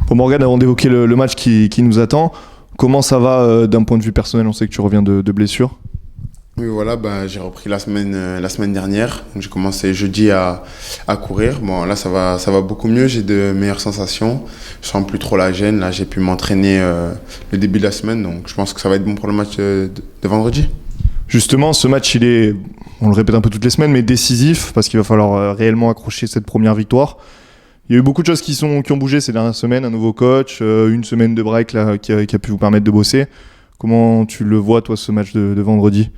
Bon Morgan, avant d'évoquer le match qui nous attend, comment ça va d'un point de vue personnel? On sait que tu reviens de blessure. Oui, voilà, j'ai repris la semaine dernière. Donc, j'ai commencé jeudi à courir. Bon, là, ça va beaucoup mieux. J'ai de meilleures sensations. Je sens plus trop la gêne. Là, j'ai pu m'entraîner le début de la semaine. Donc, je pense que ça va être bon pour le match de vendredi. Justement, ce match, il est, on le répète un peu toutes les semaines, mais décisif parce qu'il va falloir réellement accrocher cette première victoire. Il y a eu beaucoup de choses qui ont bougé ces dernières semaines. Un nouveau coach, une semaine de break là, qui a pu vous permettre de bosser. Comment tu le vois, toi, ce match de vendredi?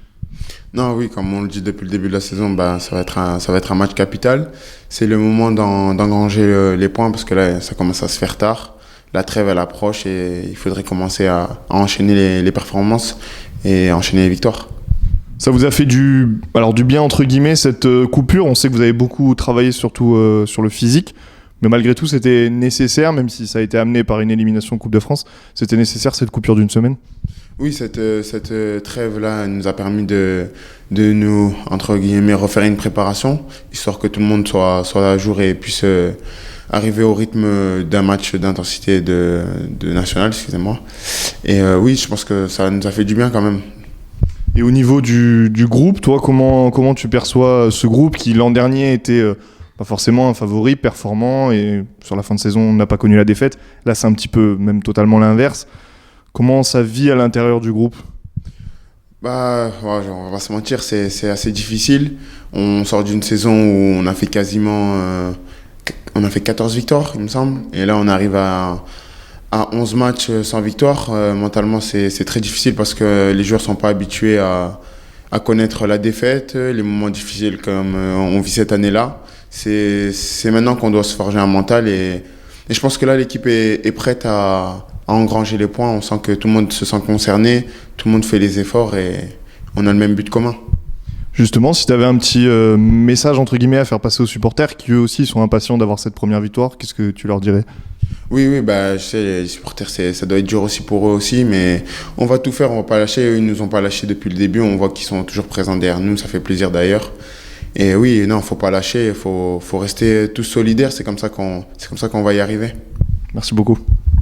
Non, oui, comme on le dit depuis le début de la saison, ça va être un match capital. C'est le moment d'engranger les points parce que là, ça commence à se faire tard. La trêve, elle approche et il faudrait commencer à enchaîner les performances et enchaîner les victoires. Ça vous a fait du bien, entre guillemets, cette coupure? On sait que vous avez beaucoup travaillé surtout sur le physique, mais malgré tout, c'était nécessaire, même si ça a été amené par une élimination Coupe de France, c'était nécessaire cette coupure d'une semaine? Oui, cette trêve-là nous a permis de nous, entre guillemets, refaire une préparation, histoire que tout le monde soit à jour et puisse arriver au rythme d'un match d'intensité de national, excusez-moi. Et oui, je pense que ça nous a fait du bien quand même. Et au niveau du groupe, toi, comment tu perçois ce groupe qui, l'an dernier, était pas forcément un favori, performant, et sur la fin de saison, on n'a pas connu la défaite. Là, c'est un petit peu, même totalement l'inverse. Comment ça vit à l'intérieur du groupe? Ouais, on va pas se mentir, c'est assez difficile. On sort d'une saison où on a fait on a fait 14 victoires, il me semble. Et là, on arrive à 11 matchs sans victoire. Mentalement, c'est très difficile parce que les joueurs sont pas habitués à connaître la défaite, les moments difficiles comme on vit cette année-là. C'est maintenant qu'on doit se forger un mental et je pense que là, l'équipe est prête à engranger les points. On sent que tout le monde se sent concerné, tout le monde fait les efforts et on a le même but commun. Justement, si tu avais un petit message entre guillemets à faire passer aux supporters qui eux aussi sont impatients d'avoir cette première victoire, qu'est-ce que tu leur dirais? Oui, je sais, les supporters, ça doit être dur aussi pour eux aussi, mais on va tout faire, on va pas lâcher. Eux, ils nous ont pas lâché depuis le début, on voit qu'ils sont toujours présents derrière nous, ça fait plaisir d'ailleurs. Et oui, non, faut pas lâcher, faut rester tous solidaires, c'est comme ça qu'on va y arriver. Merci beaucoup.